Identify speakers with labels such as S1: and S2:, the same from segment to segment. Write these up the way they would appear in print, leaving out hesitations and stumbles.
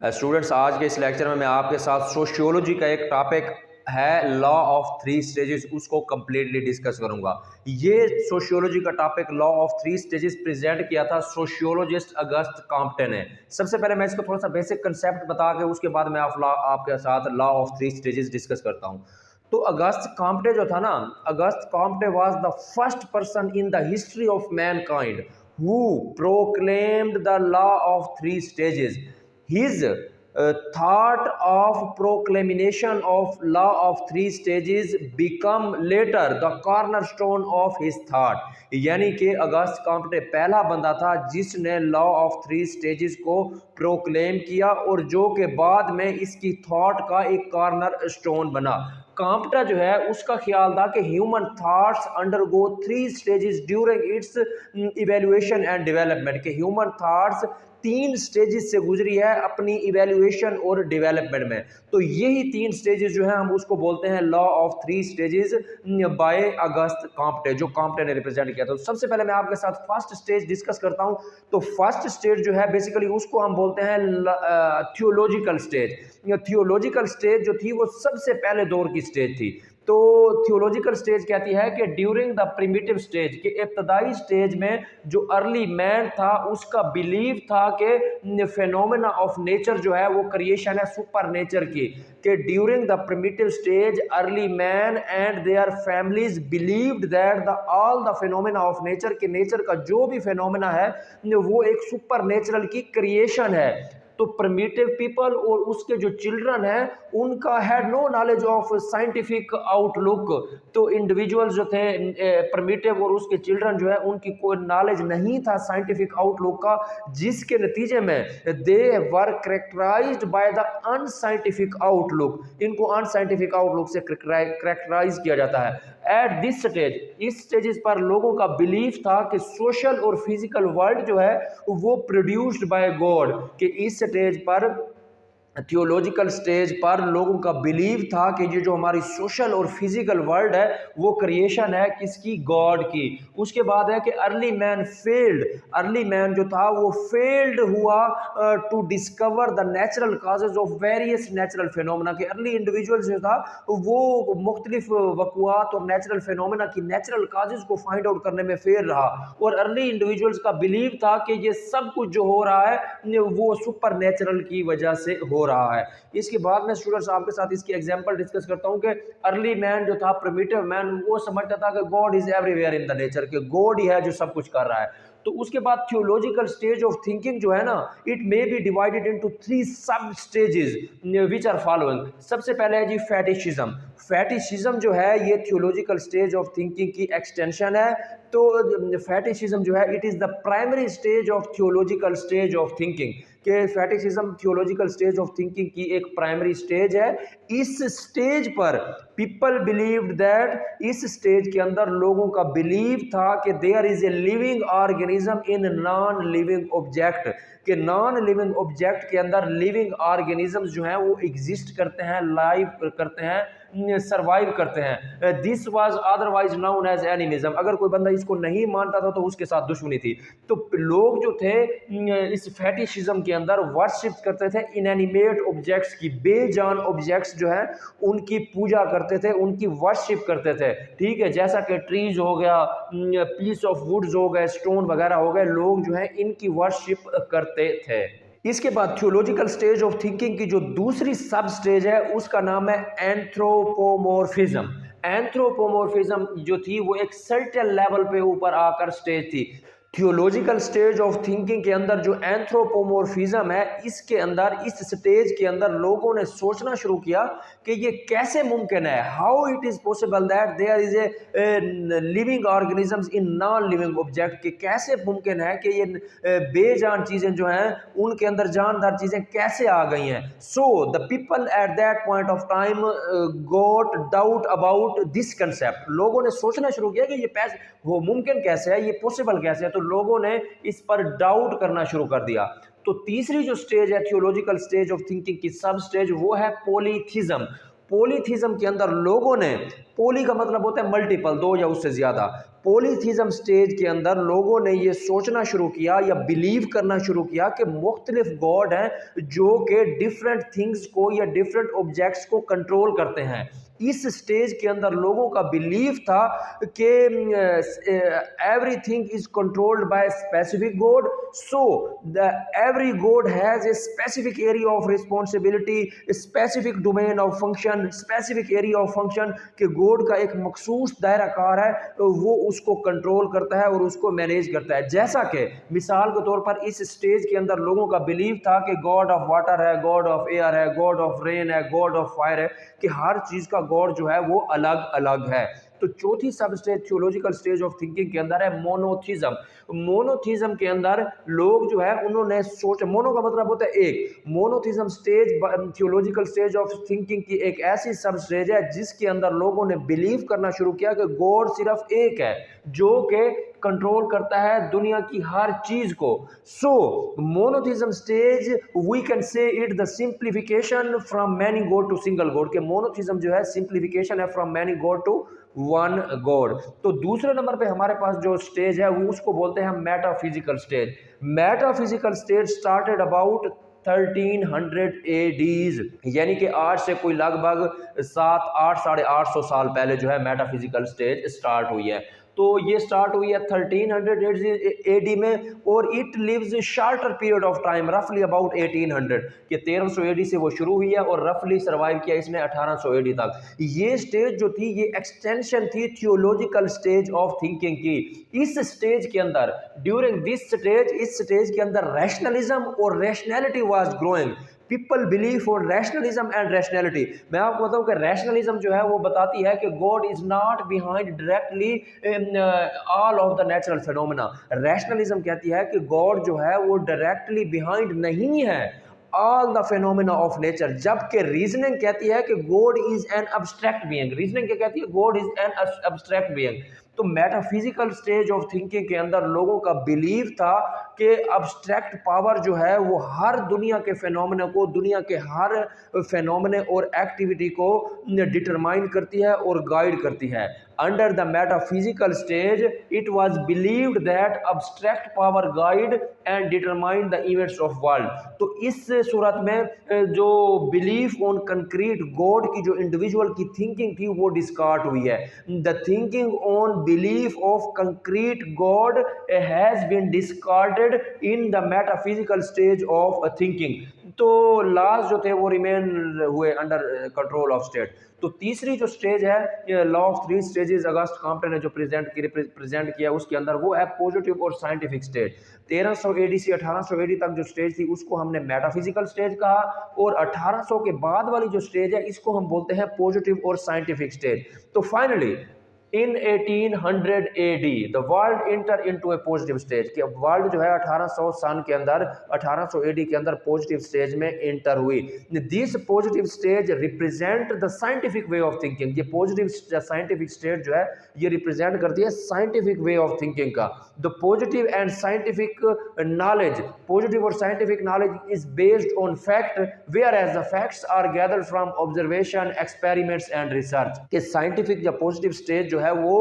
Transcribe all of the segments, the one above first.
S1: Students, आज के इस लेक्चर में मैं आपके साथ सोशियोलॉजी का एक टॉपिक है लॉ ऑफ थ्री स्टेजेस, उसको कम्प्लीटली डिस्कस करूंगा। ये सोशियोलॉजी का topic law of three stages present किया था सोशियोलॉजिस्ट अगस्त कॉम्पटन ने। सबसे पहले मैं इसको थोड़ा सा बेसिक कंसेप्ट बता के उसके बाद मैं आपके साथ law of three stages discuss करता हूँ। तो अगस्त कॉम्पटे जो था ना, Auguste Comte was the first person in the history of mankind who proclaimed the law of three stages. His thought of proclamation of law of three stages become later the cornerstone of his thought। यानी कि अगस्त कॉम्पटे पहला बंदा था जिसने law of three stages को proclaim किया और जो के बाद में इसकी थॉट का एक कॉर्नर स्टोन बना। कॉम्पटा जो है उसका ख्याल था कि human thoughts undergo three stages during its evaluation and development, के ह्यूमन थॉट्स तीन स्टेजेस से गुजरी है अपनी इवेल्युएशन और डेवलपमेंट में। तो यही तीन स्टेजेस जो है हम उसको बोलते हैं law of three stages by Auguste Comte, जो कॉम्पटे ने रिप्रेजेंट किया था। तो सबसे पहले मैं आपके साथ फर्स्ट स्टेज डिस्कस करता हूं। तो फर्स्ट स्टेज जो है बेसिकली उसको हम बोलते हैं थियोलॉजिकल स्टेज। थियोलॉजिकल स्टेज जो थी वो सबसे पहले दौर की स्टेज थी। तो थियोलॉजिकल स्टेज कहती है कि ड्यूरिंग द प्रिमिटिव स्टेज, के इब्तदाई स्टेज में जो अर्ली मैन था उसका बिलीव था कि फेनोमेना ऑफ नेचर जो है वो क्रिएशन है सुपर नेचर की। कि during the primitive stage early man and their families believed that the all the phenomena of nature, के नेचर का जो भी फेनोमेना है वो एक सुपर नेचुरल की क्रिएशन है। तो प्रिमिटिव पीपल और उसके जो चिल्ड्रन हैं उनका had no knowledge of scientific outlook. तो इंडिविजुअल्स जो थे प्रिमिटिव और उसके चिल्ड्रन जो है उनकी कोई नॉलेज नहीं था साइंटिफिक आउटलुक का, जिसके नतीजे में they were characterised by the unscientific outlook. इनको अनसाइंटिफिक आउटलुक से करेक्टराइज किया जाता है। एट दिस स्टेज, इस स्टेजेस पर लोगों का बिलीफ था कि सोशल और फिजिकल वर्ल्ड जो है वो प्रोड्यूस्ड बाय गॉड। कि इस स्टेज पर थियोलॉजिकल स्टेज पर लोगों का बिलीव था कि ये जो हमारी सोशल और फिजिकल वर्ल्ड है वो क्रिएशन है किसकी, गॉड की। उसके बाद है कि early man failed, early man जो था वो फेल्ड हुआ to discover the natural causes of various natural phenomena. के अर्ली इंडिविजुअल जो था वो मुख्तलिफ वक़ुआत और नेचुरल फिनोमेना की नेचुरल काजेज को फाइंड आउट करने में फेल रहा। और अर्ली इंडिविजुअल्स का बिलीव था कि ये सब कुछ जो हो रहा है वो सुपर नेचुरल की वजह से हो रहा है। इसके बाद में स्टूडेंट्स आपके साथ इसकी एग्जांपल डिस्कस करता हूं कि अर्ली मैन जो था, प्रिमिटिव मैन, वो समझता था कि God is everywhere in the nature, के गॉड ही है जो सब कुछ कर रहा है। तो उसके बाद थियोलॉजिकल स्टेज ऑफ थिंकिंग जो है ना, it may be divided into three sub stages which are following. सबसे पहले है जी फेटिशिज्म। फेटिशिज्म जो है ये थियोलॉजिकल स्टेज ऑफ थिंकिंग की एक्सटेंशन है। तो फेटिशिज्म जो है it is the primary stage of theological stage of thinking. के fetishism theological stage of thinking की एक प्राइमरी स्टेज है। इस स्टेज पर पीपल बिलीव्ड दैट, इस स्टेज के अंदर लोगों का बिलीव था कि there is a living organism in non living object, कि नॉन लिविंग ऑब्जेक्ट के अंदर लिविंग ऑर्गेनिजम्स जो हैं वो एग्जिस्ट करते हैं, लाइव करते हैं, सर्वाइव करते हैं। This was otherwise known as animism. अगर कोई बंदा इसको नहीं मानता था तो उसके साथ दुश्मनी थी। तो लोग जो थे इस फेटिशिज्म के अंदर वर्शिप करते थे इनएनिमेट ऑब्जेक्ट्स की, बेजान ऑब्जेक्ट्स जो है उनकी पूजा करते थे, उनकी वर्शिप करते थे। ठीक है, जैसा कि ट्रीज हो गया, पीस ऑफ वुड्स हो गए, स्टोन वगैरह हो गए, लोग जो है इनकी वर्शिप करते थे। इसके बाद थियोलॉजिकल स्टेज ऑफ थिंकिंग की जो दूसरी सब स्टेज है उसका नाम है एंथ्रोपोमोर्फिज्म। एंथ्रोपोमोर्फिज्म जो थी वो एक सर्टेन लेवल पे ऊपर आकर स्टेज थी। थियोलॉजिकल स्टेज ऑफ थिंकिंग के अंदर जो एंथ्रोपोमोर्फिज्म है, इसके अंदर, इस स्टेज के अंदर लोगों ने सोचना शुरू किया कि ये कैसे मुमकिन है, how it is possible that there is a living organisms in non living object, कि कैसे मुमकिन है कि ये बेजान चीजें जो हैं उनके अंदर जानदार चीजें कैसे आ गई हैं। So the people at that point of time got doubt about this concept. लोगों ने सोचना शुरू किया कि ये वो मुमकिन कैसे है, ये पॉसिबल कैसे है। तो लोगों ने इस पर डाउट करना शुरू कर दिया। तो तीसरी जो स्टेज है थियोलॉजिकल स्टेज ऑफ थिंकिंग की सब स्टेज, वो है पॉलीथिज्म। पॉलीथिज्म के अंदर लोगों ने, पॉली का मतलब होता है मल्टीपल, दो या उससे ज्यादा, पॉलीथीज्म स्टेज के अंदर लोगों ने ये सोचना शुरू किया या बिलीव करना शुरू किया कि मुख्तलिफ गॉड हैं जो कि डिफरेंट थिंग्स को या डिफरेंट ऑब्जेक्ट्स को कंट्रोल करते हैं। इस स्टेज के अंदर लोगों का बिलीव था कि everything is controlled by specific God, so the every God has a specific area of responsibility, specific domain of function, specific area of function, कि गॉड का एक मखसूस दायरा कार है, वो उसको कंट्रोल करता है और उसको मैनेज करता है। जैसा कि मिसाल के तौर पर इस स्टेज के अंदर लोगों का बिलीव था कि गॉड ऑफ वाटर है, गॉड ऑफ एयर है, गॉड ऑफ रेन है, गॉड ऑफ फायर है, कि हर चीज का गॉड जो है वो अलग अलग है। तो चौथी सब stage theological stage of thinking के अंदर है मोनोथीज्म। मोनोथीज्म के अंदर लोग जो है उन्होंने सोच, मोनो का मतलब होता है एक, monotheism stage theological stage of thinking की एक ऐसी सब स्टेज है जिसके अंदर लोगों ने बिलीव करना शुरू किया कि गॉड सिर्फ एक है जो कि कंट्रोल करता है दुनिया की हर चीज को। So monotheism stage we can say it the simplification from many god to single god, के मोनोथीज्म जो है सिंप्लीफिकेशन है from many god to one god. तो दूसरे नंबर पे हमारे पास जो स्टेज है वो उसको बोलते हैं metaphysical stage. Metaphysical stage started about 1300 ADs, यानी कि आज से कोई लगभग 7-8 साल पहले जो है मेटाफिजिकल स्टेज स्टार्ट हुई है। तो ये स्टार्ट हुई है 1300 AD में और it lives shorter period of time रफली अबाउट 1800, कि 1300 AD से वो शुरू हुई है और रफली सर्वाइव किया इसने 1800 AD तक। ये स्टेज जो थी ये एक्सटेंशन थी थियोलॉजिकल स्टेज ऑफ थिंकिंग की। इस स्टेज के अंदर ड्यूरिंग दिस स्टेज, इस स्टेज के अंदर रैशनलिज्म और rationality was growing. People believe for rationalism and rationality. मैं आपको बताऊं कि रैशनलिज्म जो है वो बताती है कि God is not behind directly all of the natural phenomena. Rationalism कहती है कि गॉड जो है वो डायरेक्टली बिहाइंड नहीं है all the phenomena of nature, जबकि रीजनिंग कहती है कि God is an abstract being. Reasoning क्या कहती है? God is an abstract being. तो मेटाफिजिकल स्टेज ऑफ थिंकिंग के अंदर लोगों का बिलीव था कि अब्स्ट्रैक्ट पावर जो है वो हर दुनिया के फिनोमेना को, दुनिया के हर फिनोमेना और एक्टिविटी को डिटरमाइन करती है और गाइड करती है। Under the metaphysical stage it was believed that abstract power guide and determine the events of world. तो इस सूरत में जो बिलीफ ऑन कंक्रीट गॉड की जो इंडिविजुअल की थिंकिंग थी वो डिस्कार्ड हुई है। The thinking on belief of concrete god has been discarded in the metaphysical stage of thinking. तो लॉज जो थे वो रिमेन हुए अंडर कंट्रोल ऑफ स्टेट। तो तीसरी जो स्टेज है law of three stages August Compton ने जो प्रेजेंट किया उसके अंदर वो है पॉजिटिव और साइंटिफिक स्टेज। 1300 AD से 1800 AD तक जो स्टेज थी उसको हमने मेटाफिजिकल स्टेज कहा और 1800 के बाद वाली जो स्टेज है इसको हम बोलते हैं पॉजिटिव और साइंटिफिक स्टेज। तो finally in 1800 AD the world inter into A positive stage, कि वर्ल्ड जो है 1800 सन के अंदर 1800 AD के अंदर पॉजिटिव स्टेज में इंटर हुई। This positive stage represent the scientific way of thinking. ये पॉजिटिव साइंटिफिक स्टेज जो है ये रिप्रेजेंट करती है साइंटिफिक वे ऑफ थिंकिंग का। The positive and scientific knowledge, positive और scientific knowledge is based on fact whereas the facts are gathered from observation, experiments and research. कि scientific या positive stage जो है वो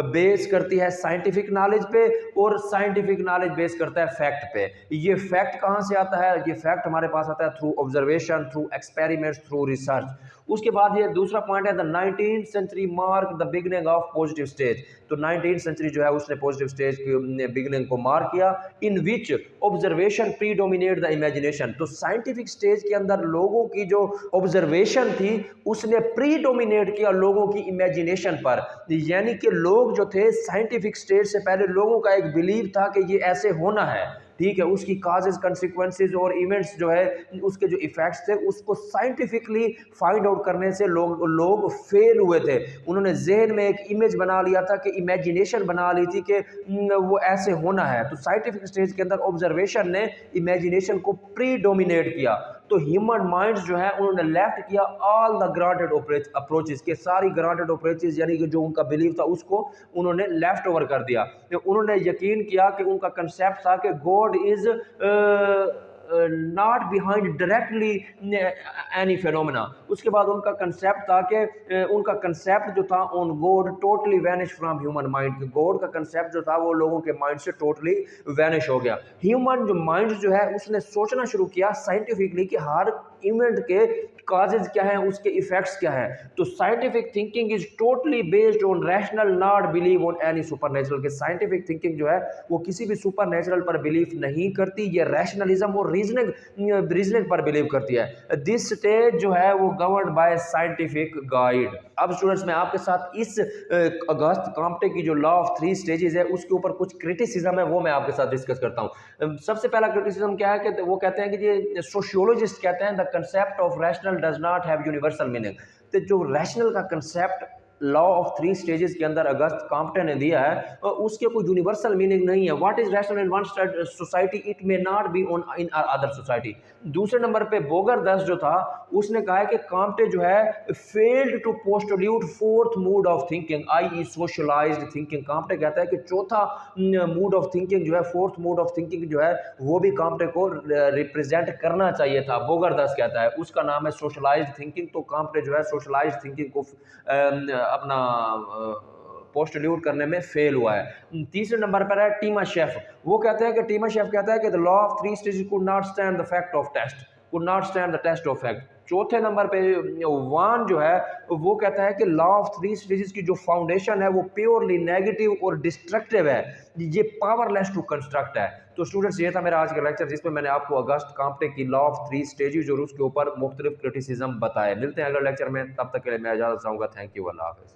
S1: base करती है scientific knowledge पे और साइंटिफिक नॉलेज बेस करता है फैक्ट पे। ये फैक्ट कहाँ से आता है? ये फैक्ट हमारे पास आता है through observation, through experiments, through research. उसके बाद ये दूसरा पॉइंट है the 19th century mark the beginning of positive stage. तो 19th सेंचुरी जो है उसने पॉजिटिव स्टेज की बिगनिंग को मार्क किया, in which observation predominate the imagination. तो साइंटिफिक स्टेज के अंदर लोगों की जो ऑब्जर्वेशन थी उसने प्रीडोमिनेट किया लोगों की इमेजिनेशन पर। यानी कि लोग जो थे साइंटिफिक स्टेज से पहले लोगों का एक बिलीव था कि ये ऐसे होना है, ठीक है, उसकी काजेस, कंसिक्वेंसेज और इवेंट्स जो है उसके जो इफेक्ट्स थे उसको साइंटिफिकली फाइंड आउट करने से लोग फेल हुए थे। उन्होंने जहन में एक इमेज बना लिया था कि इमेजिनेशन बना ली थी कि वो ऐसे होना है। तो साइंटिफिक स्टेज के अंदर ऑब्जर्वेशन ने इमेजिनेशन को प्रीडोमिनेट किया। तो ह्यूमन माइंड्स जो है उन्होंने लेफ्ट किया ऑल द ग्रांटेड अप्रोचेस, के सारी ग्रांटेड अप्रोचेस यानी कि जो उनका बिलीव था उसको उन्होंने लेफ्ट ओवर कर दिया। तो उन्होंने यकीन किया कि उनका कंसेप्ट था कि God is not behind directly any phenomena. उसके बाद उनका कंसेप्ट था कि उनका कंसेप्ट जो था on God totally vanish from human mind. God का कंसेप्ट जो था वो लोगों के माइंड से टोटली वैनिश हो गया। ह्यूमन जो माइंड जो है उसने सोचना शुरू किया साइंटिफिकली कि हर इवेंट के काजेज क्या है, उसके इफेक्ट्स क्या है। तो scientific thinking is totally based on rational, not believe on any supernatural. के साइंटिफिक थिंकिंग जो है वो किसी भी सुपरनेचुरल पर बिलीव नहीं करती, ये रैशनलिज्म और रीजनिंग पर बिलीव करती है। दिस स्टेज जो है वो गवर्नड बाय साइंटिफिक गाइड। अब स्टूडेंट्स मैं आपके साथ इस अगस्त कॉम्टे की जो लॉ ऑफ थ्री स्टेजेस है उसके ऊपर कुछ क्रिटिसिज्म है वो मैं आपके साथ डिस्कस करता हूँ। सबसे पहला क्रिटिसिज्म क्या है कि वो कहते हैं कि ये सोशियोलॉजिस्ट कहते हैं the concept of rational does not have universal meaning. तो जो रैशनल का concept law of three stages के अंदर अगस्त कॉम्पटे ने दिया है उसके कोई यूनिवर्सल मीनिंग नहीं है। What is rational in one society it may not be on in other society. दूसरे नंबर पे बोगर दस जो था उसने कहा है कि कॉम्पटे जो है failed to postulate fourth mood of thinking I socialised thinking. Comte कहता है कि चौथा मूड ऑफ थिंकिंग जो है, फोर्थ मूड ऑफ थिंकिंग जो है वो भी कॉम्पटे को रिप्रेजेंट करना चाहिए था। बोगर दस कहता है उसका नाम है सोशलाइज्ड थिंकिंग। तो कॉम्पटे जो है सोशलाइज्ड थिंकिंग को अपना पोस्टल्यूट करने में फेल हुआ है। तीसरे नंबर पर है टीमा शेफ। वो कहते हैं कि टीमा शेफ कहता है कि the law of three stages could not stand the fact of test, could not stand the test of fact. चौथे नंबर पे वान जो है वो कहता है कि लॉ ऑफ थ्री स्टेजेस की जो फाउंडेशन है वो प्योरली नेगेटिव और डिस्ट्रक्टिव है, ये पावरलेस टू कंस्ट्रक्ट है। तो स्टूडेंट्स ये था मेरा आज का लेक्चर जिसमें मैंने आपको अगस्त कॉम्पटे की लॉ ऑफ थ्री स्टेजेस और उसके ऊपर मुख्तलिफ क्रिटिसिज्म बताए। मिलते हैं अगले लेक्चर में, तब तक के लिए मैं इजाजत चाहूँगा। थैंक यू, अल्लाह हाफिज़।